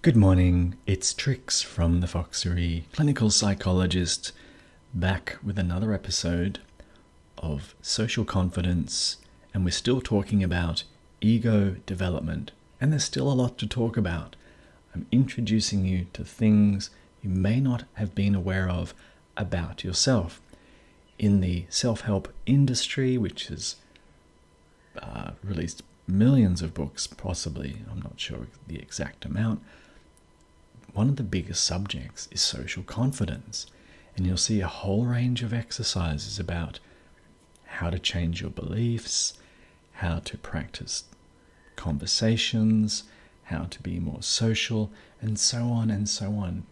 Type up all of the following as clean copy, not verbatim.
Good morning, it's Trix from the Foxerie Clinical Psychologist, back with another episode of social confidence, and we're still talking about ego development, and there's still a lot to talk about. I'm introducing you to things you may not have been aware of about yourself. In the self-help industry, which has released millions of books, possibly, I'm not sure the exact amount, one of the biggest subjects is social confidence, and you'll see a whole range of exercises about how to change your beliefs, how to practice conversations, how to be more social, and so on and so on.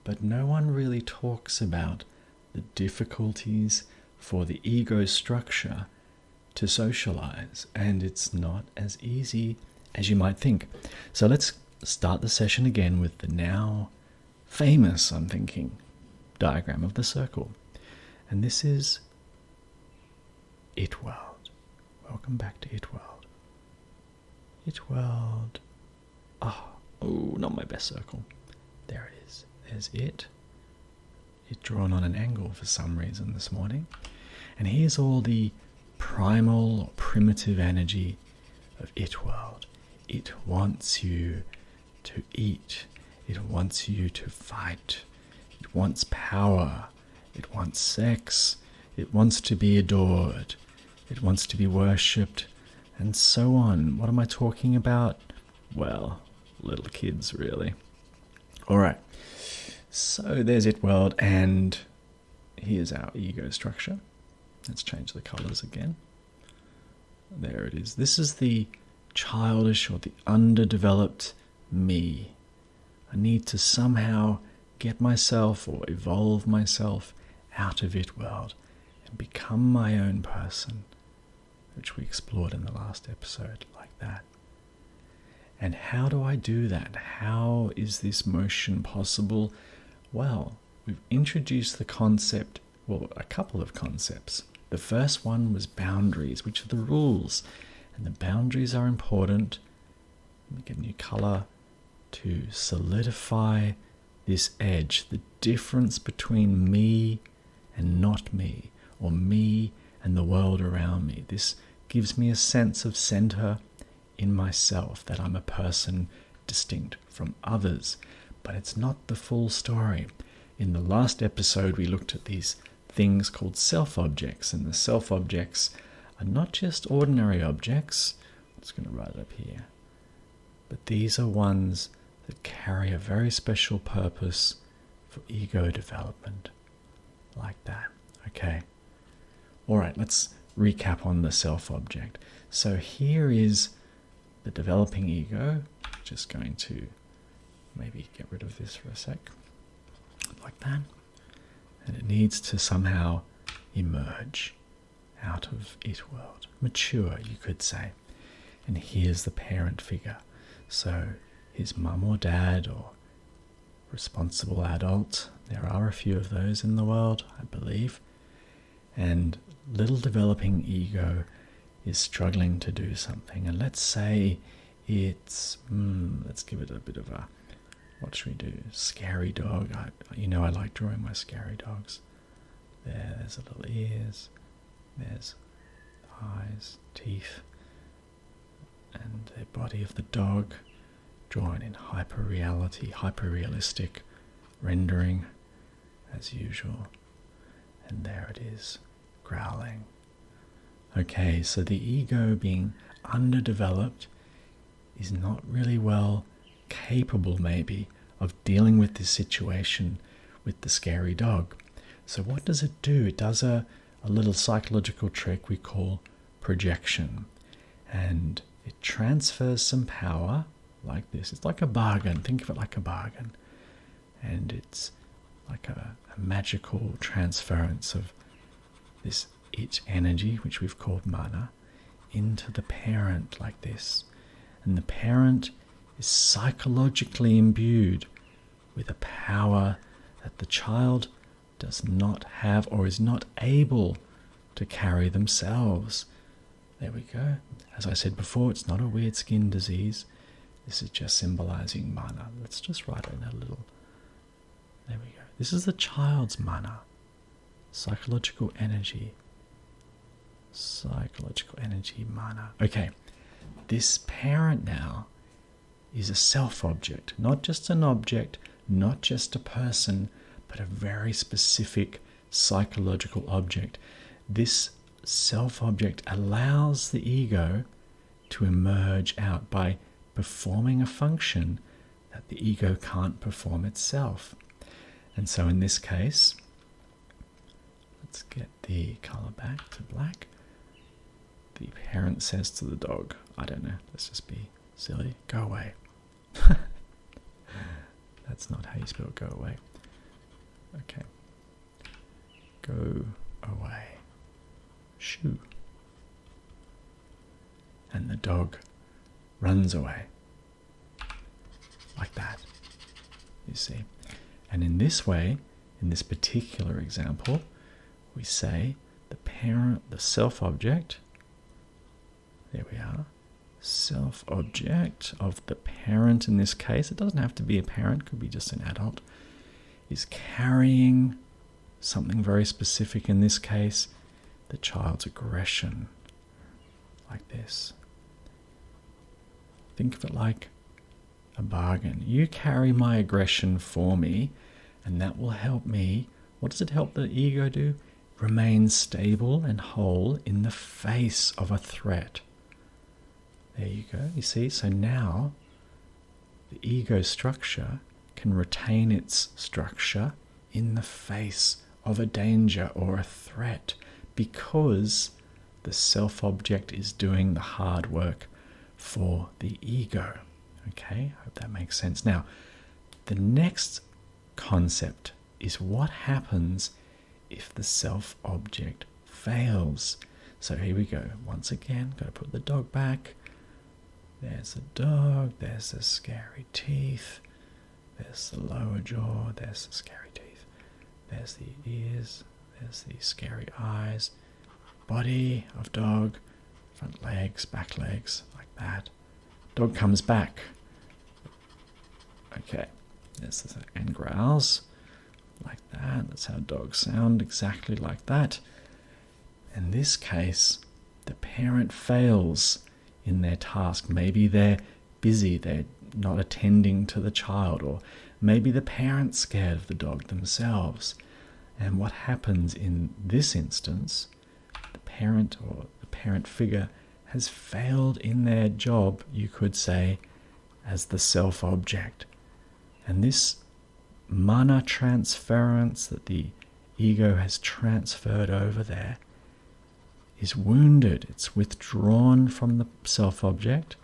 But no one really talks about the difficulties for the ego structure to socialize, and it's not as easy as you might think. So let's start the session again with the now famous, I'm thinking, diagram of the circle. And this is It World. Welcome back to It World. It World. Oh, not my best circle. There it is. There's it. It drawn on an angle for some reason this morning. And here's all the primal or primitive energy of It World. It wants you to eat. It wants you to fight. It wants power. It wants sex. It wants to be adored. It wants to be worshipped, and so on. What am I talking about? Well, little kids, really. All right. So there's It World, and here's our ego structure. Let's change the colors again. There it is. This is the childish or the underdeveloped me. I need to somehow get myself or evolve myself out of It World and become my own person, which we explored in the last episode, like that. And how do I do that? How is this motion possible? Well, we've introduced the concept, a couple of concepts. The first one was boundaries, which are the rules. And the boundaries are important. Let me get a new color to solidify this edge, the difference between me and not me, or me and the world around me. This gives me a sense of center in myself, that I'm a person distinct from others. But it's not the full story. In the last episode, we looked at these things called self-objects, and the self-objects are not just ordinary objects. I'm just going to write it up here. But these are ones that carry a very special purpose for ego development, like that. Okay. All right, let's recap on the self-object. So here is the developing ego. Just going to maybe get rid of this for a sec, like that. And it needs to somehow emerge out of It World. Mature, you could say. And here's the parent figure. So his mum or dad or responsible adult. There are a few of those in the world, I believe. And little developing ego is struggling to do something. And let's say it's, let's give it a bit of a, what should we do? Scary dog. I like drawing my scary dogs. There's the little ears. There's eyes, teeth, and the body of the dog drawn in hyper-realistic rendering as usual. And there it is, growling. Okay, so the ego, being underdeveloped, is not really well capable maybe of dealing with this situation with the scary dog. So what does it do? It does a little psychological trick we call projection, and it transfers some power like this. It's like a bargain. Think of it like a bargain, and it's like a magical transference of this it energy, which we've called mana, into the parent like this. And the parent is psychologically imbued with a power that the child does not have or is not able to carry themselves. There we go. As I said before, it's not a weird skin disease. This is just symbolizing mana. Let's just write it in a little. There we go. This is the child's mana. Psychological energy. Psychological energy, mana. Okay. This parent now is a self-object. Not just an object, not just a person, but a very specific psychological object. This self-object allows the ego to emerge out by performing a function that the ego can't perform itself. And so in this case, let's get the color back to black. The parent says to the dog, I don't know, let's just be silly, go away. That's not how you spell go away. Okay. Go away. Shoo. And the dog runs away. Like that. You see. And in this way, in this particular example, we say the parent, the self-object, there we are, self-object of the parent in this case, it doesn't have to be a parent, could be just an adult, is carrying something very specific, in this case, the child's aggression, like this. Think of it like a bargain. You carry my aggression for me, and that will help me. What does it help the ego do? Remain stable and whole in the face of a threat. There you go. You see, so now the ego structure can retain its structure in the face of a danger or a threat, because the self-object is doing the hard work for the ego. Okay, I hope that makes sense. Now, the next concept is what happens if the self-object fails. So here we go. Once again, got to put the dog back. There's the dog, there's the scary teeth, there's the lower jaw, there's the scary teeth, there's the ears, there's the scary eyes, body of dog, front legs, back legs, like that. Dog comes back. Okay, there's the, and growls, like that. That's how dogs sound, exactly like that. In this case, the parent fails in their task. Maybe they're busy, they're not attending to the child, or maybe the parent's scared of the dog themselves. And what happens in this instance, the parent or the parent figure has failed in their job, you could say, as the self-object. And this mana transference that the ego has transferred over there is wounded. It's withdrawn from the self-object.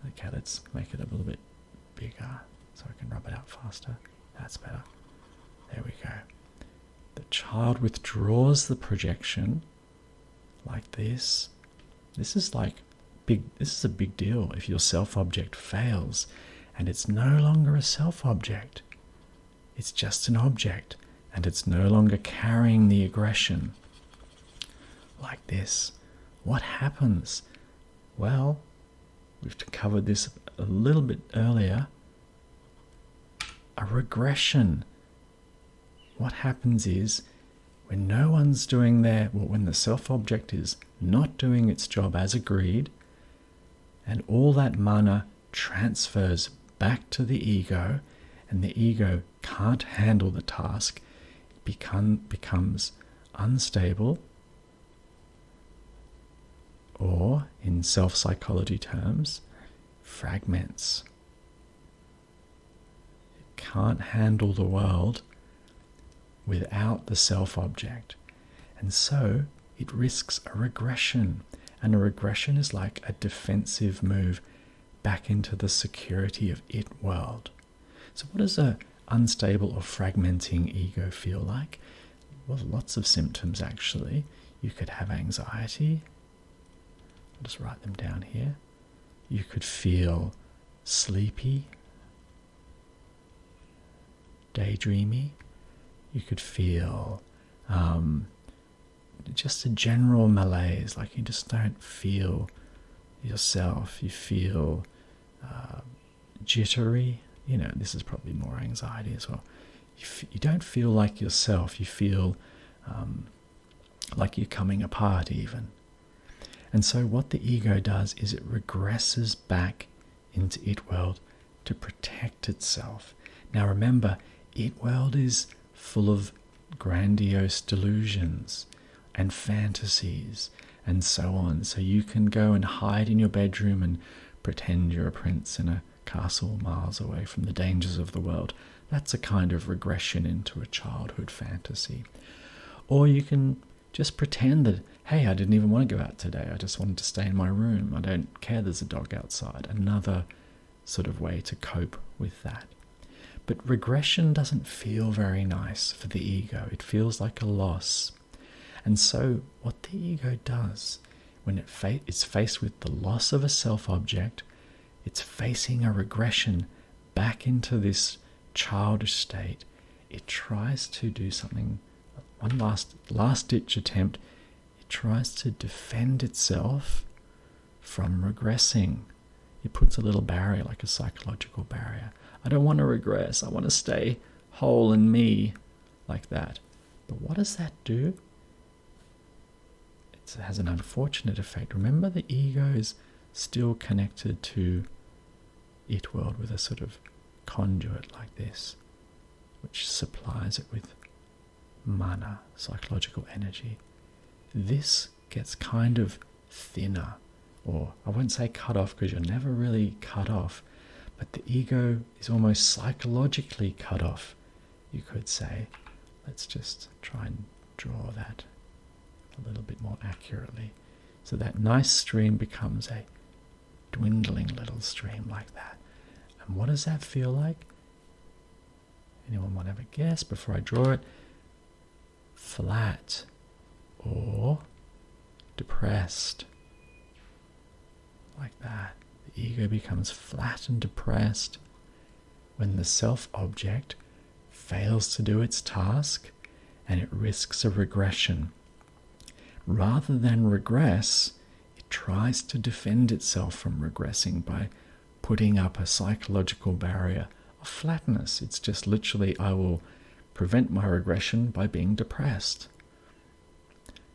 Okay, let's make it a little bit bigger so I can rub it out faster. That's better. There we go. The child withdraws the projection like this. This is like big. This is a big deal if your self-object fails, and it's no longer a self-object. It's just an object, and it's no longer carrying the aggression. Like this. What happens? Well, we've covered this a little bit earlier. A regression. What happens is when no one's doing when the self-object is not doing its job as agreed, and all that mana transfers back to the ego, and the ego can't handle the task, it becomes unstable, or in self-psychology terms, fragments. It can't handle the world without the self-object. And so it risks a regression. And a regression is like a defensive move back into the security of it world. So what does a unstable or fragmenting ego feel like? Well, lots of symptoms actually. You could have anxiety. I'll just write them down here. You could feel sleepy, daydreamy. You could feel just a general malaise, like you just don't feel yourself. You feel jittery. This is probably more anxiety as well. You don't feel like yourself. You feel like you're coming apart even. And so what the ego does is it regresses back into id world to protect itself. Now remember, id world is full of grandiose delusions and fantasies and so on. So you can go and hide in your bedroom and pretend you're a prince in a castle miles away from the dangers of the world. That's a kind of regression into a childhood fantasy. Or you can just pretend that, hey, I didn't even want to go out today. I just wanted to stay in my room. I don't care there's a dog outside. Another sort of way to cope with that. But regression doesn't feel very nice for the ego. It feels like a loss. And so what the ego does when it's faced with the loss of a self-object, it's facing a regression back into this childish state. It tries to do something, one last-ditch attempt. It tries to defend itself from regressing. It puts a little barrier, like a psychological barrier. I don't want to regress. I want to stay whole in me, like that. But what does that do? It has an unfortunate effect. Remember, the ego is still connected to id world with a sort of conduit like this, which supplies it with mana, psychological energy. This gets kind of thinner, or I won't say cut off because you're never really cut off, but the ego is almost psychologically cut off, you could say. Let's just try and draw that a little bit more accurately. So that nice stream becomes a dwindling little stream like that. And what does that feel like? Anyone want to have a guess before I draw it? Flat or depressed. Like that. The ego becomes flat and depressed when the self-object fails to do its task and it risks a regression. Rather than regress, it tries to defend itself from regressing by putting up a psychological barrier of flatness. It's just literally, I will prevent my regression by being depressed.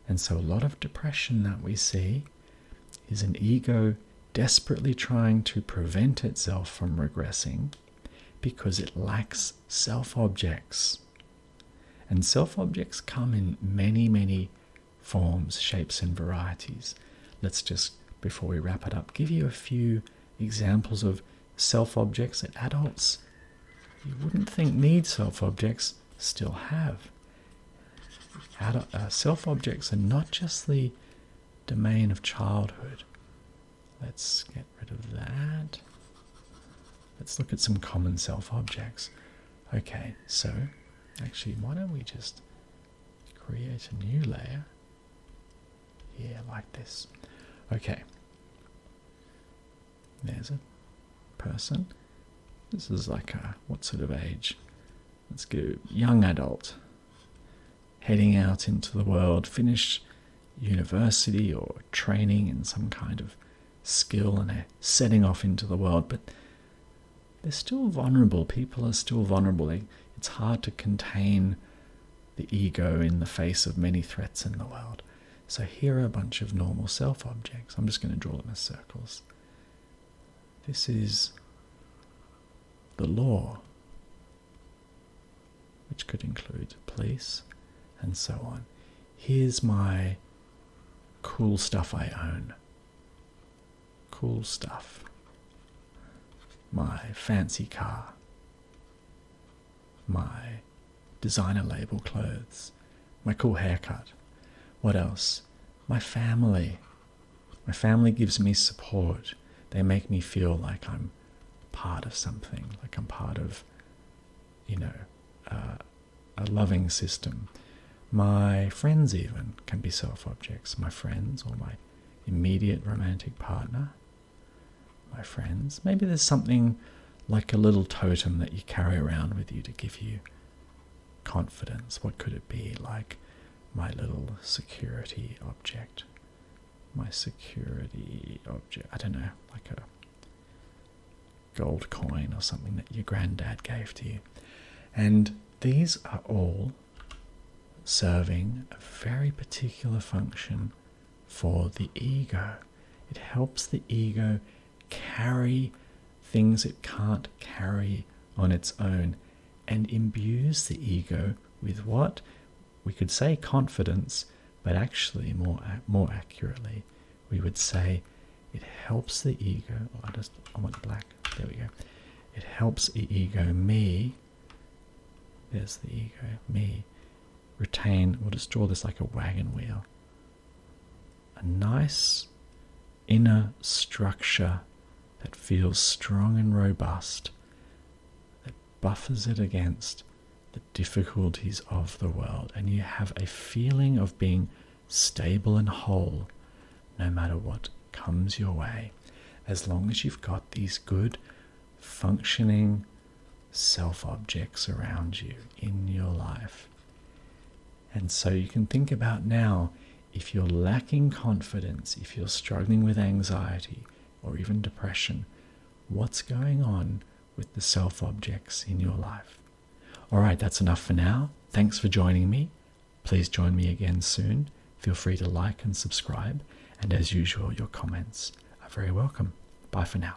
And so a lot of depression that we see is an ego desperately trying to prevent itself from regressing because it lacks self-objects. And self-objects come in many, many forms, shapes, and varieties. Let's just, before we wrap it up, give you a few examples of self-objects that adults you wouldn't think need self-objects still have. Self-objects are not just the domain of childhood. Let's get rid of that. Let's look at some common self-objects. Okay, so actually, why don't we just create a new layer here like this. Okay, there's a person. This is like what sort of age? Let's go young adult, heading out into the world, finished university or training in some kind of skill, and they're setting off into the world, but they're still vulnerable. People are still vulnerable. It's hard to contain the ego in the face of many threats in the world. So here are a bunch of normal self-objects. I'm just going to draw them as circles. This is the law, which could include police and so on. Here's my cool stuff I own. Cool stuff. My fancy car. My designer label clothes. My cool haircut. What else? My family. My family gives me support. They make me feel like I'm part of something, like I'm part of, a loving system. My friends even can be self-objects. My friends or my immediate romantic partner. My friends. Maybe there's something like a little totem that you carry around with you to give you confidence. What could it be? Like my little security object. My security object. I don't know, like gold coin or something that your granddad gave to you. And these are all serving a very particular function for the ego. It helps the ego carry things it can't carry on its own, and imbues the ego with what we could say confidence, but actually more accurately we would say it helps the ego. I want black. There we go. It helps the ego, me. There's the ego, me. Retain. We'll just draw this like a wagon wheel. A nice inner structure that feels strong and robust, that buffers it against the difficulties of the world, and you have a feeling of being stable and whole no matter what comes your way, as long as you've got these good functioning self-objects around you in your life. And so you can think about now, if you're lacking confidence, if you're struggling with anxiety or even depression, what's going on with the self-objects in your life? All right, that's enough for now. Thanks for joining me. Please join me again soon. Feel free to like and subscribe. And as usual, your comments are very welcome. Bye for now.